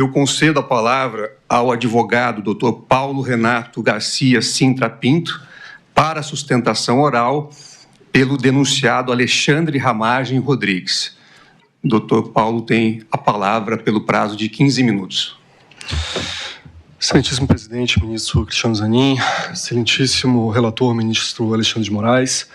Eu concedo a palavra ao advogado Dr. Paulo Renato Garcia Sintra Pinto para sustentação oral pelo denunciado Alexandre Ramagem Rodrigues. Dr. Paulo tem a palavra pelo prazo de 15 minutos. Excelentíssimo presidente, ministro Cristiano Zanin, excelentíssimo relator, ministro Alexandre de Moraes,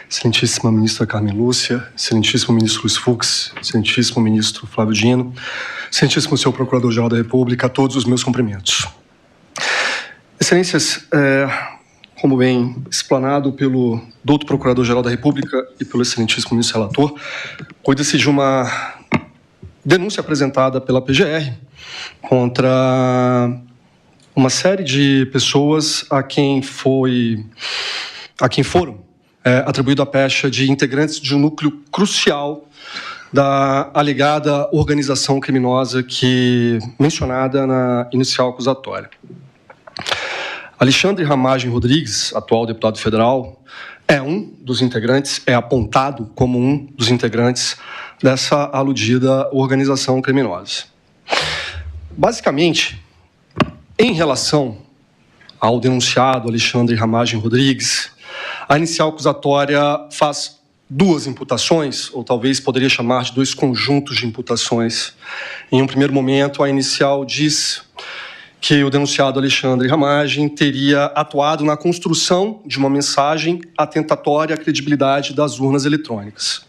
excelentíssima ministra Carmen Lúcia, excelentíssimo ministro Luiz Fux, excelentíssimo ministro Flávio Dino, excelentíssimo senhor Procurador-Geral da República, a todos os meus cumprimentos. Excelências, como bem explanado pelo doutor Procurador-Geral da República e pelo excelentíssimo ministro relator, cuida-se de uma denúncia apresentada pela PGR contra uma série de pessoas a quem foram atribuído a pecha de integrantes de um núcleo crucial da alegada organização criminosa que mencionada na inicial acusatória. Alexandre Ramagem Rodrigues, atual deputado federal, é um dos integrantes, é apontado como um dos integrantes dessa aludida organização criminosa. Basicamente, em relação ao denunciado Alexandre Ramagem Rodrigues, a inicial acusatória faz duas imputações, ou talvez poderia chamar de dois conjuntos de imputações. Em um primeiro momento, a inicial diz que o denunciado Alexandre Ramagem teria atuado na construção de uma mensagem atentatória à credibilidade das urnas eletrônicas.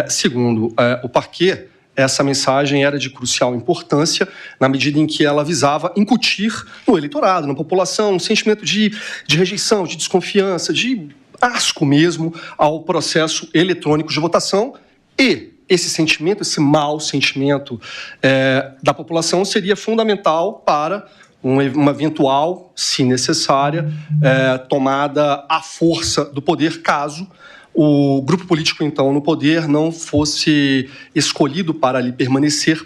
Segundo o parquê, essa mensagem era de crucial importância na medida em que ela visava incutir no eleitorado, na população, um sentimento de rejeição, de desconfiança, de asco mesmo ao processo eletrônico de votação, e esse sentimento, esse mau sentimento da população seria fundamental para uma eventual, se necessária, tomada à força do poder, caso o grupo político, então, no poder não fosse escolhido para ali permanecer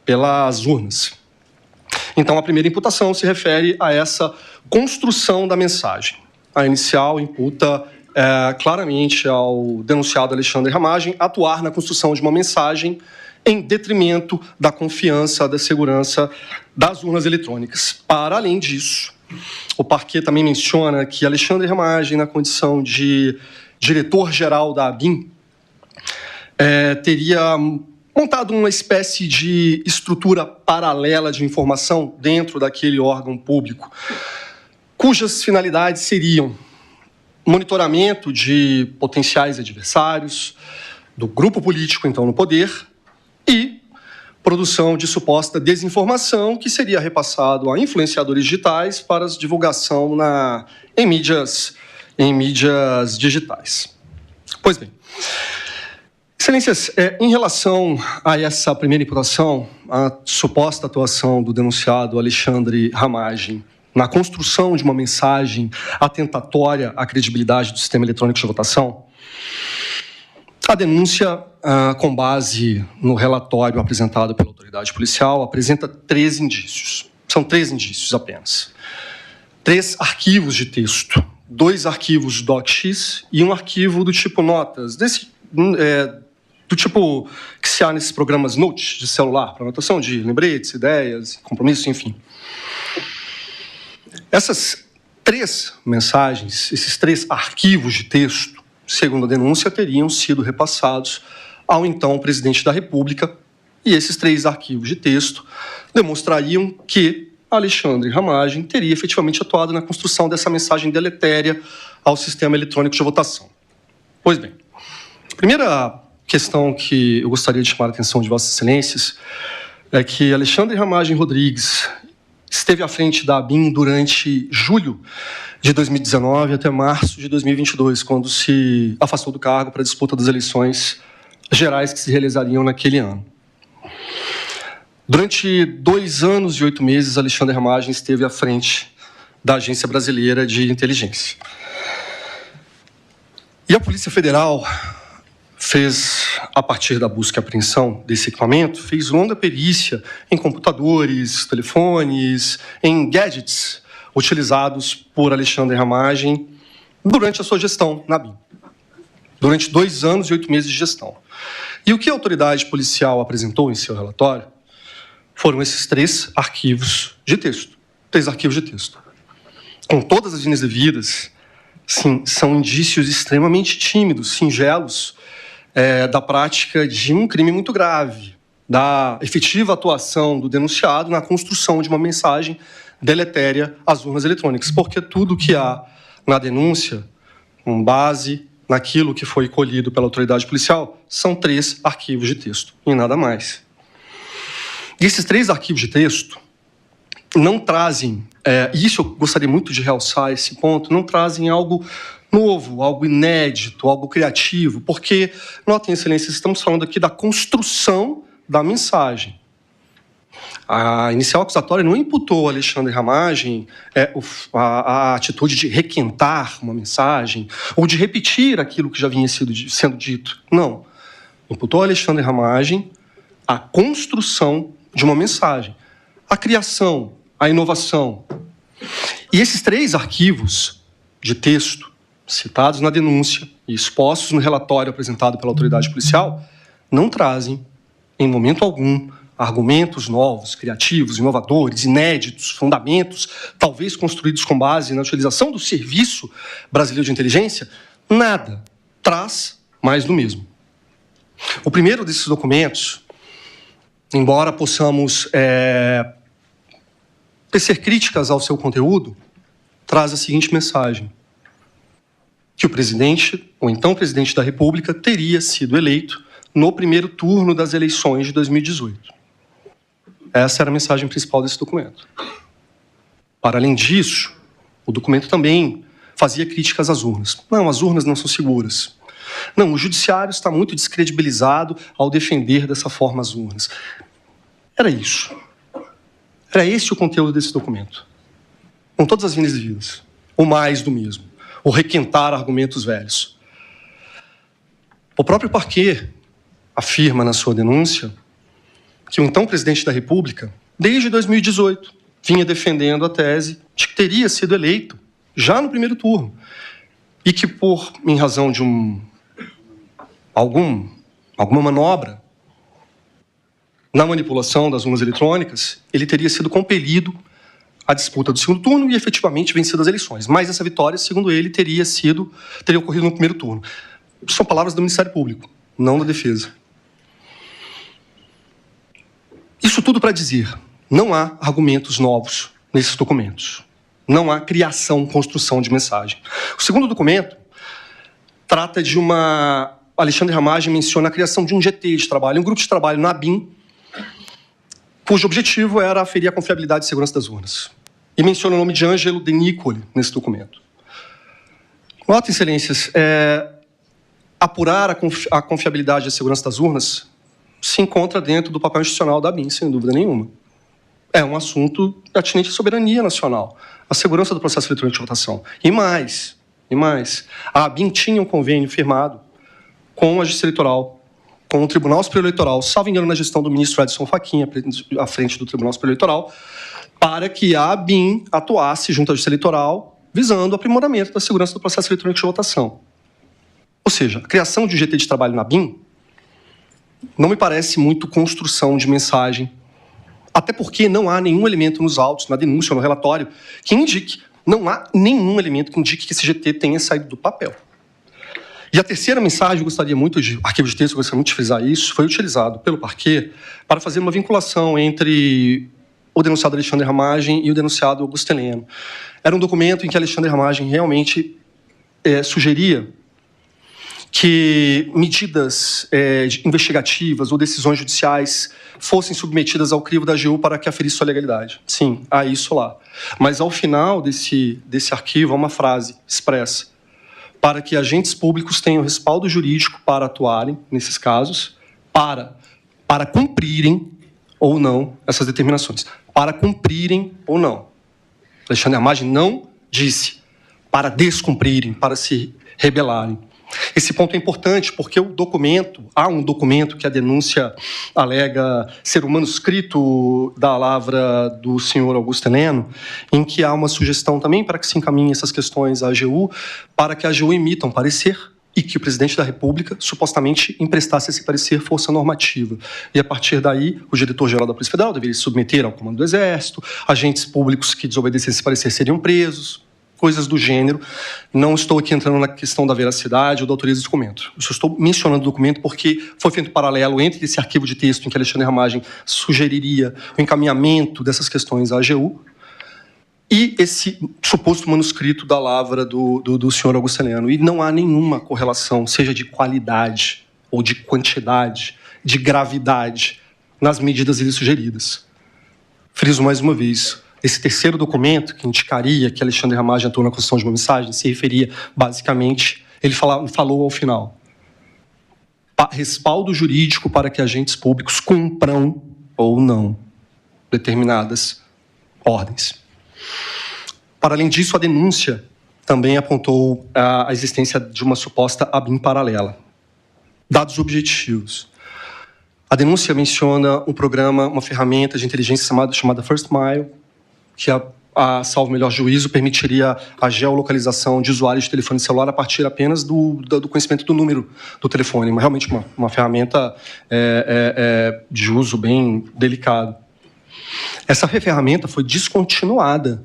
pelas urnas. Então, a primeira imputação se refere a essa construção da mensagem. A inicial imputa claramente ao denunciado Alexandre Ramagem atuar na construção de uma mensagem em detrimento da confiança, da segurança das urnas eletrônicas. Para além disso, o parquê também menciona que Alexandre Ramagem, na condição de diretor-geral da ABIN, teria montado uma espécie de estrutura paralela de informação dentro daquele órgão público, cujas finalidades seriam monitoramento de potenciais adversários, do grupo político, então, no poder, e produção de suposta desinformação que seria repassado a influenciadores digitais para divulgação em mídias digitais. Pois bem, excelências, em relação a essa primeira imputação, a suposta atuação do denunciado Alexandre Ramagem na construção de uma mensagem atentatória à credibilidade do sistema eletrônico de votação, a denúncia, com base no relatório apresentado pela autoridade policial, apresenta 3 indícios. São 3 indícios apenas. 3 arquivos de texto, 2 arquivos docx e um arquivo do tipo notas, do tipo que se há nesses programas notes de celular, para anotação de lembretes, ideias, compromissos, enfim. Essas 3 mensagens, esses 3 arquivos de texto, segundo a denúncia, teriam sido repassados ao então presidente da República, e esses 3 arquivos de texto demonstrariam que Alexandre Ramagem teria efetivamente atuado na construção dessa mensagem deletéria ao sistema eletrônico de votação. Pois bem, a primeira questão que eu gostaria de chamar a atenção de Vossas Excelências é que Alexandre Ramagem Rodrigues esteve à frente da ABIN durante julho de 2019 até março de 2022, quando se afastou do cargo para a disputa das eleições gerais que se realizariam naquele ano. Durante 2 anos e 8 meses, Alexandre Ramagem esteve à frente da Agência Brasileira de Inteligência. E a Polícia Federal fez, a partir da busca e apreensão desse equipamento, fez longa perícia em computadores, telefones, em gadgets utilizados por Alexandre Ramagem durante a sua gestão na ABIN. Durante 2 anos e 8 meses de gestão. E o que a autoridade policial apresentou em seu relatório foram esses 3 arquivos de texto. 3 arquivos de texto. Com todas as linhas devidas, sim, são indícios extremamente tímidos, singelos, da prática de um crime muito grave, da efetiva atuação do denunciado na construção de uma mensagem deletéria às urnas eletrônicas, porque tudo que há na denúncia, com base naquilo que foi colhido pela autoridade policial, são 3 arquivos de texto, e nada mais. E esses 3 arquivos de texto não trazem, e isso eu gostaria muito de realçar esse ponto, não trazem algo novo, algo inédito, algo criativo, porque, notem, excelências, estamos falando aqui da construção da mensagem. A inicial acusatória não imputou a Alexandre Ramagem a atitude de requentar uma mensagem ou de repetir aquilo que já vinha sendo dito. Não. Imputou a Alexandre Ramagem a construção de uma mensagem, a criação, a inovação. E esses 3 arquivos de texto citados na denúncia e expostos no relatório apresentado pela autoridade policial não trazem, em momento algum, argumentos novos, criativos, inovadores, inéditos, fundamentos, talvez construídos com base na utilização do Serviço Brasileiro de Inteligência, nada. Traz mais do mesmo. O primeiro desses documentos, embora possamos tecer críticas ao seu conteúdo, traz a seguinte mensagem: que o presidente, ou então presidente da República, teria sido eleito no primeiro turno das eleições de 2018. Essa era a mensagem principal desse documento. Para além disso, o documento também fazia críticas às urnas. Não, as urnas não são seguras. Não, o judiciário está muito descredibilizado ao defender dessa forma as urnas. Era isso. Era esse o conteúdo desse documento. Com todas as linhas devidas. O mais do mesmo. O requentar argumentos velhos. O próprio parquet afirma na sua denúncia que o então presidente da República, desde 2018, vinha defendendo a tese de que teria sido eleito já no primeiro turno e que, em razão de alguma manobra na manipulação das urnas eletrônicas, ele teria sido compelido à disputa do segundo turno e efetivamente vencido as eleições. Mas essa vitória, segundo ele, teria ocorrido no primeiro turno. São palavras do Ministério Público, não da defesa. Isso tudo para dizer, não há argumentos novos nesses documentos. Não há criação, construção de mensagem. O segundo documento trata de Alexandre Ramagem menciona a criação de um GT de trabalho, um grupo de trabalho na ABIN, cujo objetivo era aferir a confiabilidade e segurança das urnas. E menciona o nome de Ângelo De Nicoli nesse documento. Notem, excelências, apurar a confiabilidade e a segurança das urnas se encontra dentro do papel institucional da ABIN, sem dúvida nenhuma. É um assunto atinente à soberania nacional, à segurança do processo eletrônico de votação. E mais, a ABIN tinha um convênio firmado com a Justiça Eleitoral, com o Tribunal Superior Eleitoral, salvo engano na gestão do ministro Edson Fachin, à frente do Tribunal Superior Eleitoral, para que a ABIN atuasse junto à Justiça Eleitoral, visando o aprimoramento da segurança do processo eletrônico de votação. Ou seja, a criação de um GT de trabalho na ABIN não me parece muito construção de mensagem, até porque não há nenhum elemento nos autos, na denúncia ou no relatório, que indique, não há nenhum elemento que indique que esse GT tenha saído do papel. E a terceira mensagem, arquivo de texto, eu gostaria muito de frisar isso, foi utilizado pelo parquet para fazer uma vinculação entre o denunciado Alexandre Ramagem e o denunciado Augusto Heleno. Era um documento em que Alexandre Ramagem realmente sugeria que medidas investigativas ou decisões judiciais fossem submetidas ao crivo da AGU para que aferisse sua legalidade. Sim, há isso lá. Mas ao final desse arquivo há uma frase expressa: para que agentes públicos tenham respaldo jurídico para atuarem nesses casos, para cumprirem ou não essas determinações. Para cumprirem ou não. Alexandre Ramagem não disse para descumprirem, para se rebelarem. Esse ponto é importante porque há um documento que a denúncia alega ser o manuscrito da lavra do senhor Augusto Heleno, em que há uma sugestão também para que se encaminhem essas questões à AGU, para que a AGU emita um parecer e que o presidente da República supostamente emprestasse esse parecer força normativa. E, a partir daí, o diretor-geral da Polícia Federal deveria se submeter ao comando do Exército, agentes públicos que desobedecessem esse parecer seriam presos, coisas do gênero. Não estou aqui entrando na questão da veracidade ou da autoria do documento. Eu só estou mencionando o documento porque foi feito um paralelo entre esse arquivo de texto em que Alexandre Ramagem sugeriria o encaminhamento dessas questões à AGU e esse suposto manuscrito da lavra do senhor Augusto Heleno. E não há nenhuma correlação, seja de qualidade ou de quantidade, de gravidade, nas medidas ali sugeridas. Friso mais uma vez, esse terceiro documento, que indicaria que Alexandre Ramagem atuou na construção de uma mensagem, se referia, basicamente, ele falou ao final, respaldo jurídico para que agentes públicos cumpram ou não determinadas ordens. Para além disso, a denúncia também apontou a existência de uma suposta ABIN paralela. Dados objetivos. A denúncia menciona um programa, uma ferramenta de inteligência chamada First Mile, que, salvo melhor juízo, permitiria a geolocalização de usuários de telefone celular a partir apenas do conhecimento do número do telefone. Realmente uma ferramenta de uso bem delicado. Essa ferramenta foi descontinuada.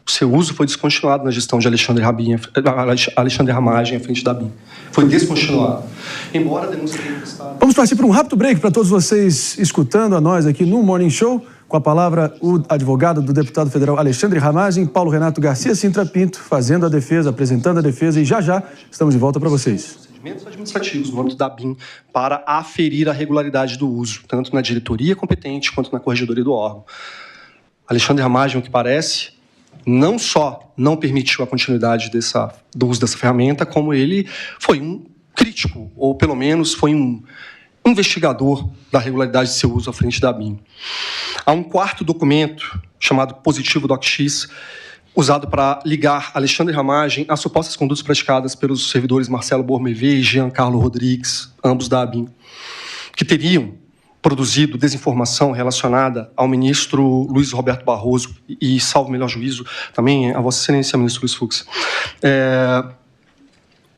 O seu uso foi descontinuado na gestão de Alexandre Ramagem à frente da ABIN. Foi descontinuado. Embora a denúncia tenha prestado... Vamos partir para um rápido break para todos vocês escutando a nós aqui no Morning Show. Com a palavra, o advogado do deputado federal Alexandre Ramagem, Paulo Renato Garcia Sintra Pinto, fazendo a defesa, apresentando a defesa, e já estamos de volta para vocês. Procedimentos administrativos no âmbito da ABIN para aferir a regularidade do uso, tanto na diretoria competente quanto na corregedoria do órgão. Alexandre Ramagem, o que parece, não só não permitiu a continuidade do uso dessa ferramenta, como ele foi um crítico, ou pelo menos foi um investigador da regularidade de seu uso à frente da ABIN. Há um quarto documento, chamado Positivo DocX, usado para ligar Alexandre Ramagem às supostas condutas praticadas pelos servidores Marcelo Bormevé e Giancarlo Rodrigues, ambos da ABIN, que teriam produzido desinformação relacionada ao ministro Luiz Roberto Barroso e, salvo melhor juízo, também a Vossa Excelência, ministro Luiz Fux.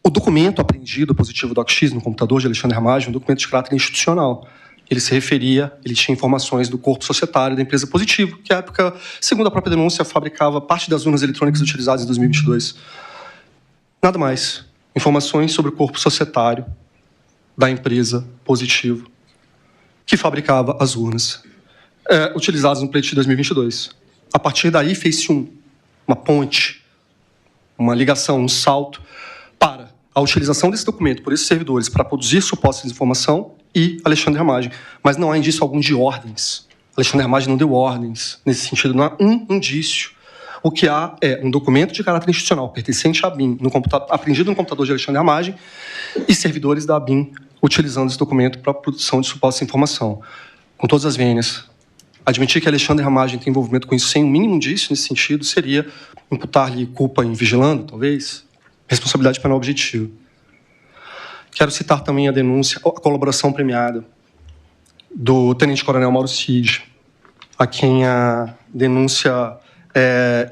O documento apreendido, Positivo DocX, no computador de Alexandre Ramagem, é um documento de caráter institucional. Ele tinha informações do corpo societário da empresa Positivo, que, à época, segundo a própria denúncia, fabricava parte das urnas eletrônicas utilizadas em 2022. Nada mais. Informações sobre o corpo societário da empresa Positivo, que fabricava as urnas utilizadas no pleito de 2022. A partir daí, fez-se uma ponte, uma ligação, um salto para a utilização desse documento por esses servidores para produzir suposta desinformação e Alexandre Ramagem. Mas não há indício algum de ordens. Alexandre Ramagem não deu ordens. Nesse sentido, não há um indício. O que há é um documento de caráter institucional pertencente à ABIN, apreendido no computador de Alexandre Ramagem, e servidores da ABIN utilizando esse documento para a produção de suposta informação. Com todas as vênias, admitir que Alexandre Ramagem tem envolvimento com isso sem o mínimo indício nesse sentido seria imputar-lhe culpa em vigilando, talvez, responsabilidade penal objetiva. Quero citar também a denúncia, a colaboração premiada do tenente-coronel Mauro Cid, a quem a denúncia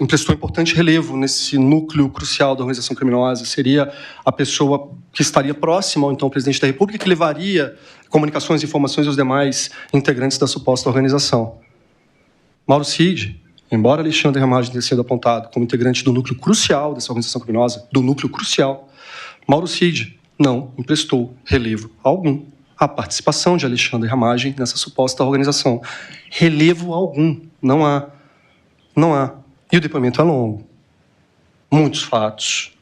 emprestou importante relevo nesse núcleo crucial da organização criminosa. Seria a pessoa que estaria próxima ao então presidente da República, que levaria comunicações e informações aos demais integrantes da suposta organização. Mauro Cid, embora Alexandre Ramagem tenha sido apontado como integrante do núcleo crucial dessa organização criminosa, Mauro Cid não emprestou relevo algum à participação de Alexandre Ramagem nessa suposta organização. Relevo algum, não há. E o depoimento é longo. Muitos fatos.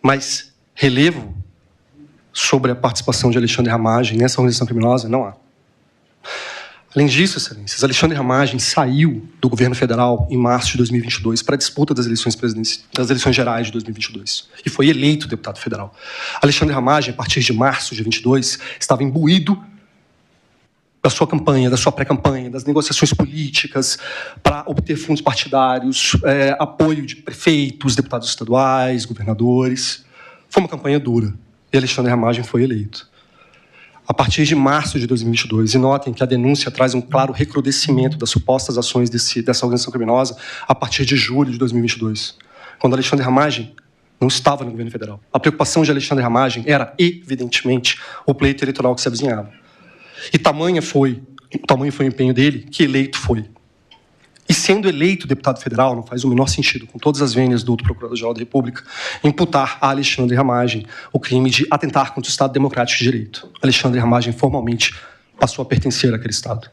Mas relevo sobre a participação de Alexandre Ramagem nessa organização criminosa, não há. Além disso, excelências, Alexandre Ramagem saiu do governo federal em março de 2022 para a disputa das eleições gerais de 2022 e foi eleito deputado federal. Alexandre Ramagem, a partir de março de 2022, estava imbuído da sua campanha, da sua pré-campanha, das negociações políticas para obter fundos partidários, apoio de prefeitos, deputados estaduais, governadores. Foi uma campanha dura e Alexandre Ramagem foi eleito. A partir de março de 2022, e notem que a denúncia traz um claro recrudescimento das supostas ações dessa organização criminosa a partir de julho de 2022, quando Alexandre Ramagem não estava no governo federal. A preocupação de Alexandre Ramagem era, evidentemente, o pleito eleitoral que se avizinhava. E tamanho foi o empenho dele que eleito foi. E sendo eleito deputado federal, não faz o menor sentido, com todas as vênias do Procurador-Geral da República, imputar a Alexandre Ramagem o crime de atentar contra o Estado Democrático de Direito. Alexandre Ramagem formalmente passou a pertencer àquele Estado.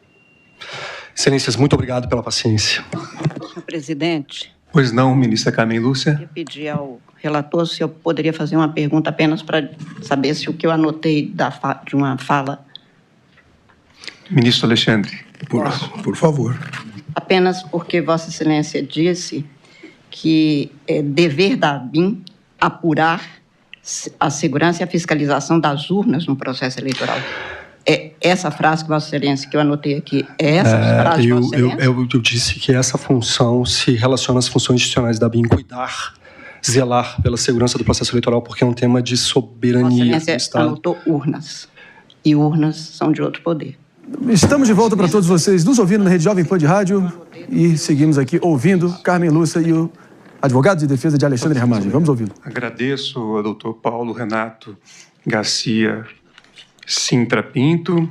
Excelências, muito obrigado pela paciência. Senhor presidente. Pois não, ministra Carmen Lúcia. Eu pedi ao relator se eu poderia fazer uma pergunta apenas para saber se o que eu anotei de uma fala... Ministro Alexandre. Por favor. Apenas porque Vossa Excelência disse que é dever da ABIN apurar a segurança e a fiscalização das urnas no processo eleitoral. É essa frase que Vossa Excelência, que eu anotei aqui, é essa frase de Vossa Excelência? Eu disse que essa função se relaciona às funções institucionais da ABIN, cuidar, zelar pela segurança do processo eleitoral, porque é um tema de soberania Vossa do Excelência Estado. anotou urnas, e urnas são de outro poder. Estamos de volta para todos vocês nos ouvindo na Rede Jovem Pan de Rádio e seguimos aqui ouvindo Carmen Lúcia e o advogado de defesa de Alexandre Ramagem. Vamos ouvi-lo. Agradeço ao doutor Paulo Renato Garcia Sintra Pinto